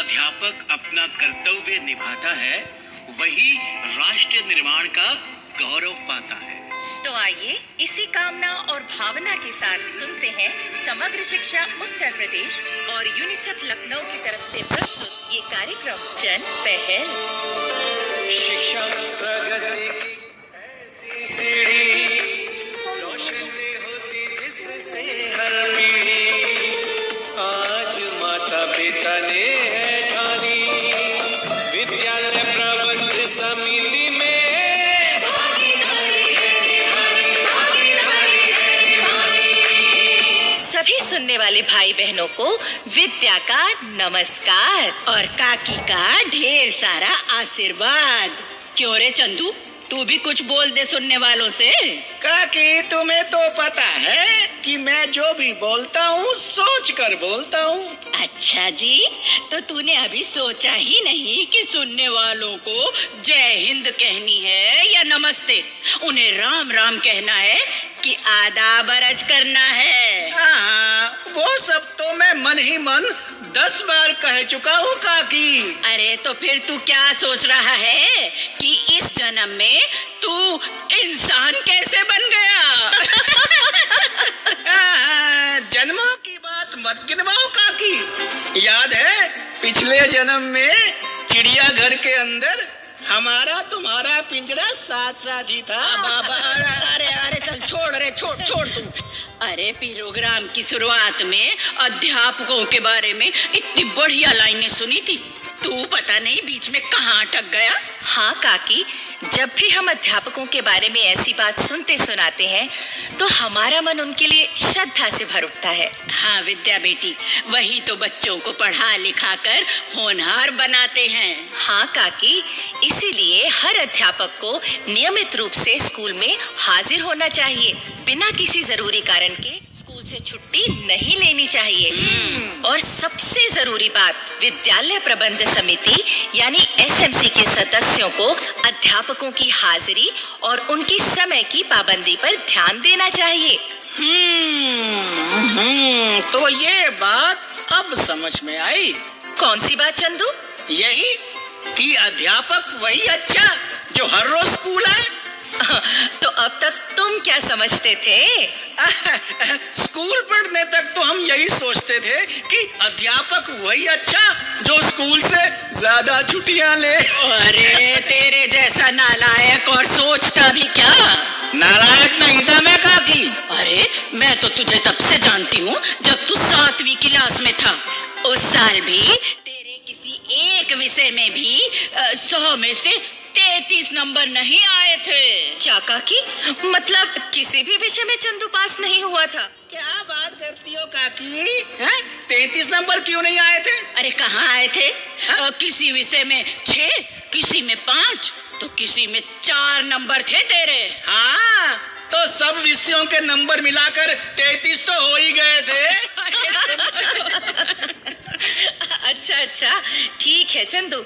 अध्यापक अपना कर्तव्य निभाता है, वही राष्ट्र निर्माण का गौरव पाता है। तो आइए इसी कामना और भावना के साथ सुनते हैं समग्र शिक्षा उत्तर प्रदेश और यूनिसेफ लखनऊ की तरफ से प्रस्तुत ये कार्यक्रम जन पहल। शिक्षा प्रगति की ऐसी सीढ़ी, रोशनी होती जिससे हर पीढ़ी। आज माता पिता ने है ठानी, विद्यालय प्रबंध समिति में सभी सुनने वाले भाई बहनों को विद्या का नमस्कार और काकी का ढेर सारा आशीर्वाद। क्यों रे चंदू, तू भी कुछ बोल दे सुनने वालों से। काकी, तुम्हें तो पता है कि मैं जो भी बोलता हूँ सोच कर बोलता हूँ। अच्छा जी, तो तूने अभी सोचा ही नहीं कि सुनने वालों को जय हिंद कहनी है या नमस्ते, उन्हें राम राम कहना है कि आदाब अर्ज करना है। हाँ, वो सब तो मैं मन ही मन 10 बार कह चुका हूँ काकी। अरे तो फिर तू क्या सोच रहा है कि इस जन्म में तू इंसान कैसे बन गया? जन्मों की बात मत गिनवाओ काकी। याद है पिछले जन्म में चिड़ियाघर के अंदर हमारा तुम्हारा पिंजरा साथ साथ ही था। अरे अरे चल छोड़ रे, छोड़ तू। अरे प्रोग्राम की शुरुआत में अध्यापकों के बारे में इतनी बढ़िया लाइनें सुनी थी, तू पता नहीं बीच में कहाँ अटक गया। हाँ काकी, जब भी हम अध्यापकों के बारे में ऐसी बात सुनते सुनाते हैं तो हमारा मन उनके लिए श्रद्धा से भर उठता है। हाँ विद्या बेटी, वही तो बच्चों को पढ़ा लिखा कर होनहार बनाते हैं। हाँ काकी, इसीलिए हर अध्यापक को नियमित रूप से स्कूल में हाजिर होना चाहिए। बिना किसी जरूरी कारण के स्कूल से छुट्टी नहीं लेनी चाहिए। और सबसे जरूरी बात, विद्यालय प्रबंध समिति यानी एसएमसी के सदस्यों को अध्यापकों की हाजिरी और उनकी समय की पाबंदी पर ध्यान देना चाहिए। तो ये बात अब समझ में आई। कौन सी बात चंदू? यही कि अध्यापक वही अच्छा जो हर रोज स्कूल आए। तो अब तक तुम क्या समझते थे? स्कूल पढ़ने तक तो हम यही सोचते थे कि अध्यापक वही अच्छा जो स्कूल से ज्यादा छुट्टियां ले। अरे तेरे जैसा नालायक और सोचता भी क्या? नालायक नहीं था मैं काकी। अरे मैं तो तुझे तब से जानती हूँ जब तू 7वीं क्लास में था। उस साल भी तेरे किसी एक विषय में भी 100 में से 33 नंबर नहीं आए थे। क्या काकी, मतलब किसी भी विषय में चंदू पास नहीं हुआ था? क्या बात करती हो काकी? 33 नंबर क्यों नहीं आए थे? अरे कहाँ आए थे? किसी विषय में 6, किसी में 5, तो किसी में 4 नंबर थे तेरे। हाँ, तो सब विषयों के नंबर मिलाकर 33 तो हो ही गए थे। अच्छा, ठीक है चंदू।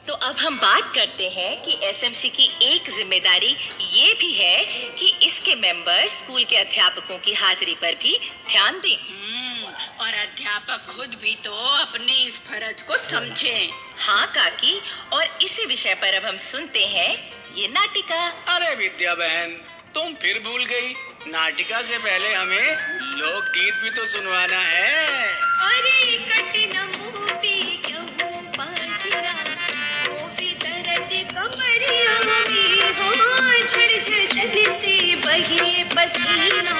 तो अब हम बात करते हैं कि एसएमसी की एक जिम्मेदारी ये भी है कि इसके मेंबर स्कूल के अध्यापकों की हाजिरी पर भी ध्यान दें। और अध्यापक खुद भी तो अपने इस फर्ज को समझें। हाँ काकी, और इसी विषय पर अब हम सुनते हैं ये नाटिका। अरे विद्या बहन, तुम फिर भूल गई। नाटिका से पहले हमें लोकगीत भी तो सुनवाना है। अरे कठिन मूर्ति क्यों पाजरा, ओ विदरत कमरिया में हो, झरझर तन से बहे पसीना,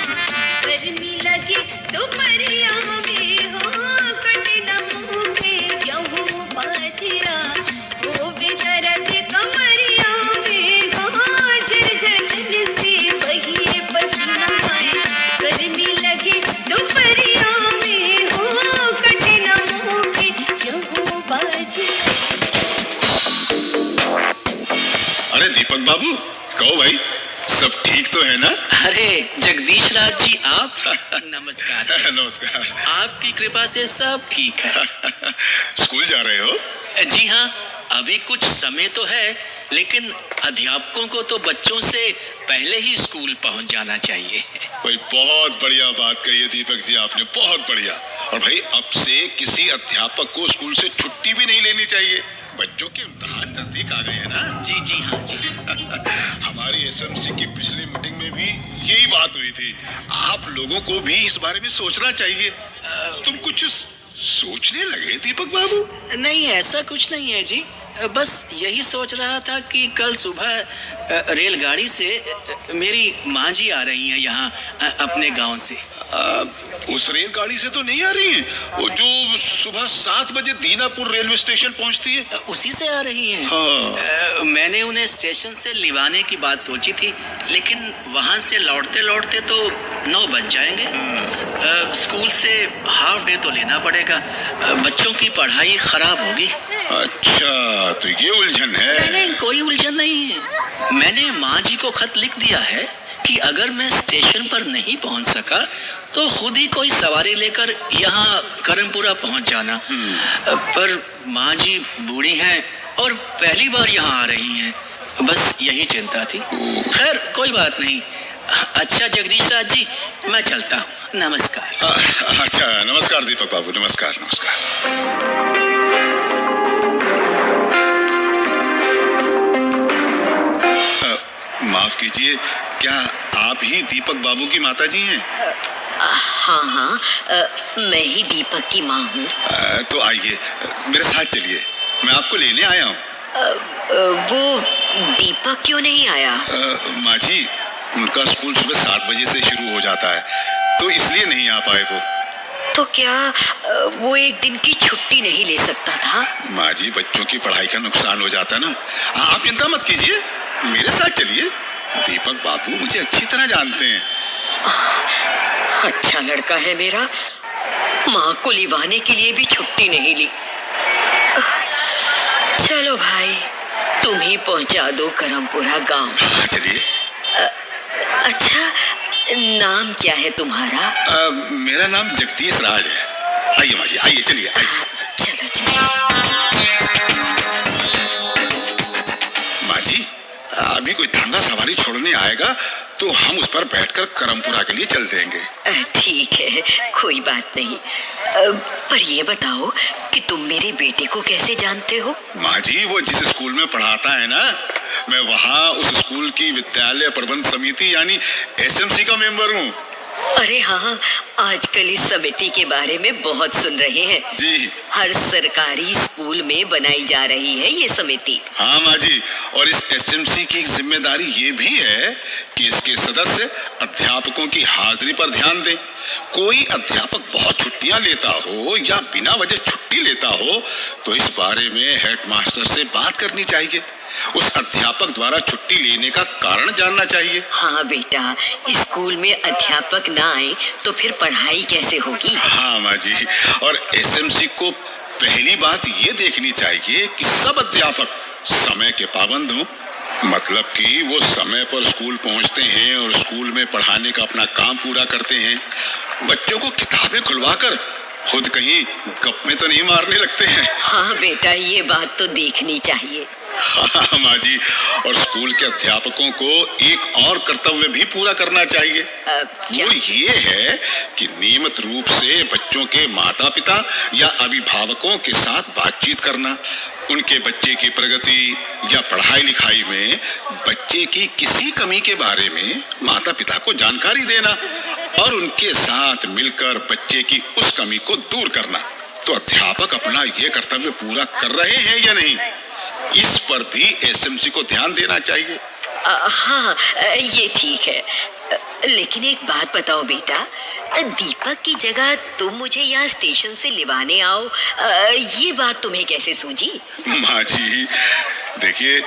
गर्मी लगे दोपहरिया में हो, कठिन मूर्ति क्यों पाजरा, ओ विदरत कमरिया में हो, झरझर तन से बहे पसीना, गर्मी लगे दोपहरिया में हो, कठिन मूर्ति क्यों पाजरा। अरे दीपक बाबू, कहो भाई, सब ठीक तो है ना? अरे जगदीश राज जी, आप नमस्कार। नमस्कार। आपकी कृपा से सब ठीक है। स्कूल जा रहे हो? जी हाँ, अभी कुछ समय तो है, लेकिन अध्यापकों को तो बच्चों से पहले ही स्कूल पहुंच जाना चाहिए। भाई बहुत बढ़िया बात कही है दीपक जी आपने, बहुत बढ़िया। और भाई अब से किसी अध्यापक को स्कूल से छुट्टी भी नहीं लेनी चाहिए। बच्चों के इम्तिहान नजदीक आ गए हैं ना। जी हाँ जी। हमारी एसएमसी की पिछली मीटिंग में भी यही बात हुई थी। आप लोगों को भी इस बारे में सोचना चाहिए। तुम कुछ सोचने लगे दीपक बाबू? नहीं, ऐसा कुछ नहीं है जी। बस यही सोच रहा था कि कल सुबह रेलगाड़ी से मेरी माँ जी आ रही हैं यहाँ अपने गांव से। उस रेलगाड़ी से तो नहीं आ रही हैं, वो जो सुबह 7 बजे दीनापुर रेलवे स्टेशन पहुंचती है, उसी से आ रही हैं। हाँ। मैंने उन्हें स्टेशन से लिवाने की बात सोची थी, लेकिन वहां से लौटते लौटते तो 9 बज जाएंगे। स्कूल से हाफ डे तो लेना पड़ेगा, बच्चों की पढ़ाई खराब होगी। अच्छा, तो ये उलझन है। नहीं, कोई उलझन नहीं है। मैंने माँ जी को खत लिख दिया है कि अगर मैं स्टेशन पर नहीं पहुंच सका तो खुद ही कोई सवारी लेकर यहाँ करमपुरा पहुंच जाना। पर माँ जी बूढ़ी हैं और पहली बार यहाँ आ रही हैं, बस यही चिंता थी। खैर कोई बात नहीं। अच्छा जगदीश राज जी, मैं चलता हूँ। नमस्कार। अच्छा, नमस्कार दीपक बाबू, नमस्कार नमस्कार। माफ कीजिए, क्या आप ही दीपक बाबू की माता जी हैं? हाँ, मैं ही दीपक की माँ हूँ। तो आइए मेरे साथ चलिए, मैं आपको लेने आया हूँ। वो दीपक क्यों नहीं आया? माँ जी, उनका स्कूल सुबह 7 बजे से शुरू हो जाता है, तो इसलिए नहीं आ पाए वो। तो क्या वो एक दिन की छुट्टी नहीं ले सकता था? माँ जी, बच्चों की पढ़ाई का नुकसान हो जाता ना। आप चिंता मत कीजिए, मेरे साथ चलिए। दीपक बाबू मुझे अच्छी तरह जानते हैं। अच्छा लड़का है मेरा, माँ को लिवाने के लिए भी छुट्टी नहीं ली। चलो भाई, तुम ही पहुंचा दो करमपुरा गांव। हाँ चलिए। अच्छा, नाम क्या है तुम्हारा? मेरा नाम जगदीश राज है। आइए माँ जी, आइए, चलिए आइए। चलो चलो। माँ जी, अभी कोई धंधा सवारी छोड़ने आएगा तो हम उस पर बैठकर करमपुरा के लिए चल देंगे। ठीक है, कोई बात नहीं। पर ये बताओ कि तुम मेरे बेटे को कैसे जानते हो? माँ जी, वो जिस स्कूल में पढ़ाता है ना, मैं वहाँ उस स्कूल की विद्यालय प्रबंध समिति यानी एसएमसी का मेंबर हूँ। अरे हाँ, आजकल इस समिति के बारे में बहुत सुन रहे हैं जी। हर सरकारी स्कूल में बनाई जा रही है ये समिति। हाँ माँ जी, और इस एसएमसी की एक जिम्मेदारी ये भी है कि इसके सदस्य अध्यापकों की हाजिरी पर ध्यान दें। कोई अध्यापक बहुत छुट्टियां लेता हो या बिना वजह छुट्टी लेता हो तो इस बारे में हेडमास्टर से बात करनी चाहिए। उस अध्यापक द्वारा छुट्टी लेने का कारण जानना चाहिए। हाँ बेटा, स्कूल में अध्यापक ना आए तो फिर पढ़ाई कैसे होगी? हाँ माँ जी, और एसएमसी को पहली बात ये देखनी चाहिए कि सब अध्यापक समय के पाबंद हों। मतलब कि वो समय पर स्कूल पहुंचते हैं और स्कूल में पढ़ाने का अपना काम पूरा करते हैं। बच्चों को किताबें खुलवाकर खुद कहीं गप में तो नहीं मारने लगते हैं। हाँ बेटा, ये बात तो देखनी चाहिए। हाँ माँ जी, और स्कूल के अध्यापकों को एक और कर्तव्य भी पूरा करना चाहिए। क्या? वो ये है कि नियमित रूप से बच्चों के माता पिता या अभिभावकों के साथ बातचीत करना, उनके बच्चे की प्रगति या पढ़ाई लिखाई में बच्चे की किसी कमी के बारे में माता पिता को जानकारी देना और उनके साथ मिलकर बच्चे की उस कमी को दूर करना। तो अध्यापक अपना ये कर्तव्य पूरा कर रहे हैं या नहीं, इस पर भी एसएमसी को ध्यान देना चाहिए। हाँ, ये ठीक है। लेकिन एक बात बताओ बेटा, दीपक की जगह तुम मुझे यहाँ स्टेशन से लिवाने आओ, ये बात तुम्हें कैसे सूझी? माँ जी देखिए,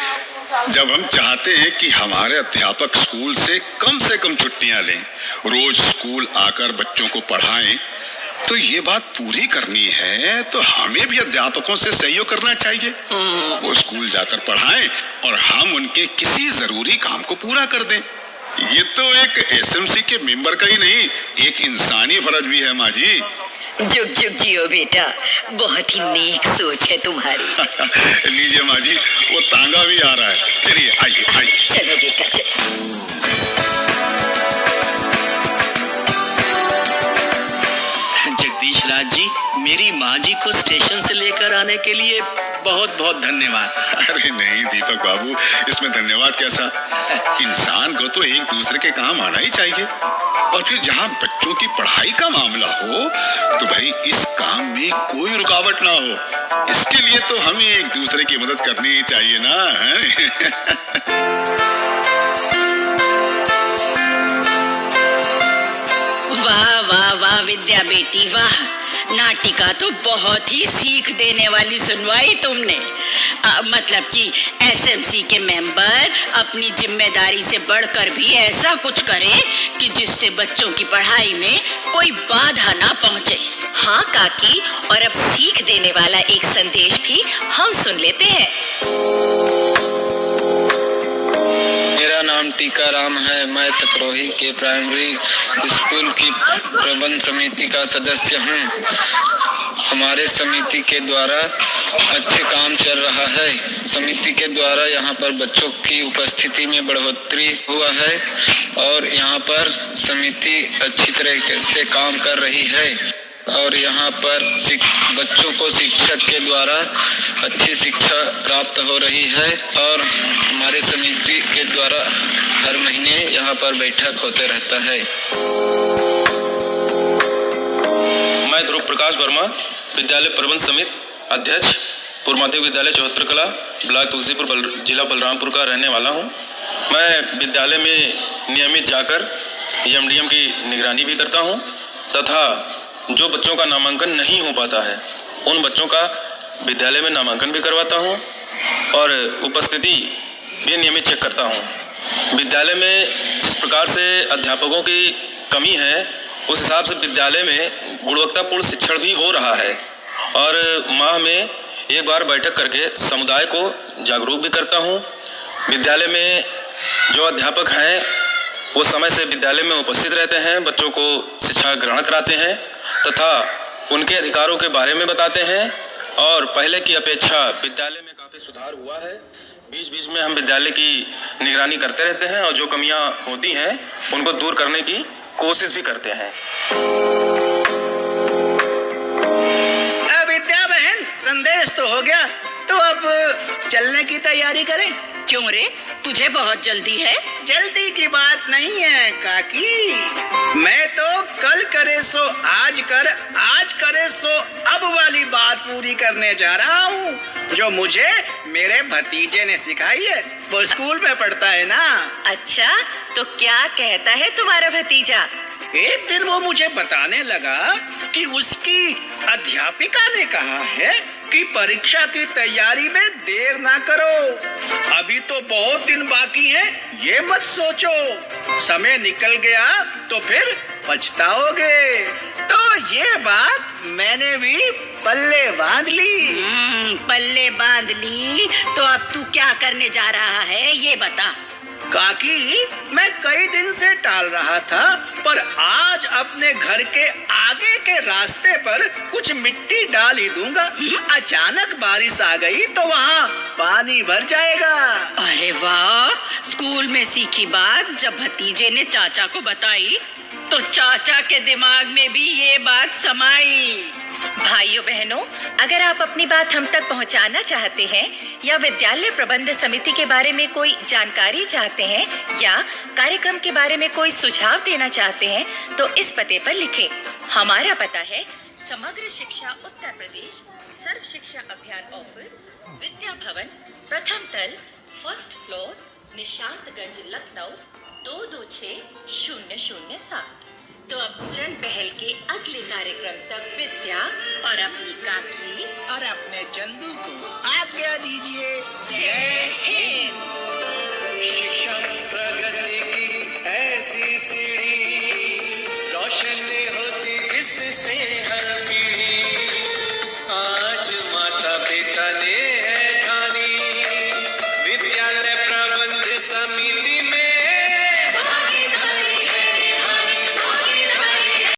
जब हम चाहते हैं कि हमारे अध्यापक स्कूल से कम छुट्टियां लें, रोज स्कूल आकर बच्चों को पढ़ाएं, तो ये बात पूरी करनी है तो हमें भी अध्यापकों से सहयोग करना चाहिए। वो स्कूल जाकर पढ़ाएं और हम उनके किसी जरूरी काम को पूरा कर दें। ये तो एक एसएमसी के मेंबर का ही नहीं, एक इंसानी फर्ज भी है माँ जी। जुग जुग जियो बेटा, बहुत ही नेक सोच है तुम्हारी। लीजिए माँ जी, वो तांगा भी आ रहा है। चलिए आइए आइए। चलो बेटा चलो। जगदीश राज जी, मेरी माँ जी को स्टेशन से लेकर आने के लिए बहुत बहुत धन्यवाद। अरे नहीं दीपक बाबू, इसमें धन्यवाद कैसा। इंसान को तो एक दूसरे के काम आना ही चाहिए। और फिर जहाँ बच्चों की पढ़ाई का मामला हो तो भाई इस काम में कोई रुकावट ना हो, इसके लिए तो हमें एक दूसरे की मदद करनी ही चाहिए ना, है? वाह वाह वाह विद्या बेटी वाह, नाटिका तो बहुत ही सीख देने वाली सुनवाई तुमने। मतलब कि एसएमसी के मेंबर अपनी जिम्मेदारी से बढ़कर भी ऐसा कुछ करें कि जिससे बच्चों की पढ़ाई में कोई बाधा ना पहुंचे। हाँ काकी, और अब सीख देने वाला एक संदेश भी हम सुन लेते हैं। मेरा नाम टीकाराम है। मैं तकरोही के प्राइमरी स्कूल की प्रबंध समिति का सदस्य हूँ। हमारे समिति के द्वारा अच्छे काम चल रहा है। समिति के द्वारा यहाँ पर बच्चों की उपस्थिति में बढ़ोतरी हुआ है और यहाँ पर समिति अच्छी तरीके से काम कर रही है और यहाँ पर बच्चों को शिक्षक के द्वारा अच्छी शिक्षा प्राप्त हो रही है और हमारे समिति के द्वारा हर महीने यहाँ पर बैठक होते रहता है। मैं ध्रुव प्रकाश वर्मा, विद्यालय प्रबंध समिति अध्यक्ष, पूर्व माध्यमिक विद्यालय चौहत्तर कला, ब्लॉक तुलसीपुर, जिला बलरामपुर का रहने वाला हूँ। मैं विद्यालय में नियमित जाकर एमडीएम की निगरानी भी करता हूँ तथा जो बच्चों का नामांकन नहीं हो पाता है उन बच्चों का विद्यालय में नामांकन भी करवाता हूँ और उपस्थिति भी नियमित चेक करता हूँ। विद्यालय में जिस प्रकार से अध्यापकों की कमी है उस हिसाब से विद्यालय में गुणवत्तापूर्ण शिक्षण भी हो रहा है और माह में एक बार बैठक करके समुदाय को जागरूक भी करता हूँ। विद्यालय में जो अध्यापक हैं वो समय से विद्यालय में उपस्थित रहते हैं, बच्चों को शिक्षा ग्रहण कराते हैं तथा उनके अधिकारों के बारे में बताते हैं और पहले की अपेक्षा विद्यालय में काफ़ी सुधार हुआ है। बीच बीच में हम विद्यालय की निगरानी करते रहते हैं और जो कमियां होती हैं उनको दूर करने की कोशिश भी करते हैं। विद्या बहन, संदेश तो हो गया, तो अब चलने की तैयारी करें। क्यों रे, तुझे बहुत जल्दी है? जल्दी की बात नहीं है काकी, मैं तो कल करे सो आज कर, आज करे सो अब वाली बात पूरी करने जा रहा हूँ जो मुझे मेरे भतीजे ने सिखाई है। वो स्कूल में पढ़ता है ना। अच्छा, तो क्या कहता है तुम्हारा भतीजा? एक दिन वो मुझे बताने लगा कि उसकी अध्यापिका ने कहा है कि परीक्षा की तैयारी में देर ना करो, अभी तो बहुत दिन बाकी है, ये मत सोचो, समय निकल गया तो फिर पछताओगे। तो ये बात मैंने भी पल्ले बांध ली। पल्ले बांध ली, तो अब तू क्या करने जा रहा है ये बता। काकी, मैं कई दिन से टाल रहा था, पर आज अपने घर के आगे के रास्ते पर कुछ मिट्टी डाल ही दूंगा। अचानक बारिश आ गई तो वहाँ पानी भर जाएगा। अरे वाह, स्कूल में सीखी बात जब भतीजे ने चाचा को बताई तो चाचा के दिमाग में भी ये बात समाई। भाइयों बहनों, अगर आप अपनी बात हम तक पहुंचाना चाहते हैं या विद्यालय प्रबंध समिति के बारे में कोई जानकारी चाहते हैं या कार्यक्रम के बारे में कोई सुझाव देना चाहते हैं तो इस पते पर लिखें। हमारा पता है समग्र शिक्षा उत्तर प्रदेश, सर्व शिक्षा अभियान ऑफिस, विद्या भवन, प्रथम तल, फर्स्ट फ्लोर, निशांतगंज, लखनऊ 226007। तो अब जन पहल के अगले कार्यक्रम तक विद्या और अपनी काकी और अपने चंदू को आज्ञा दीजिए। जय हिंद।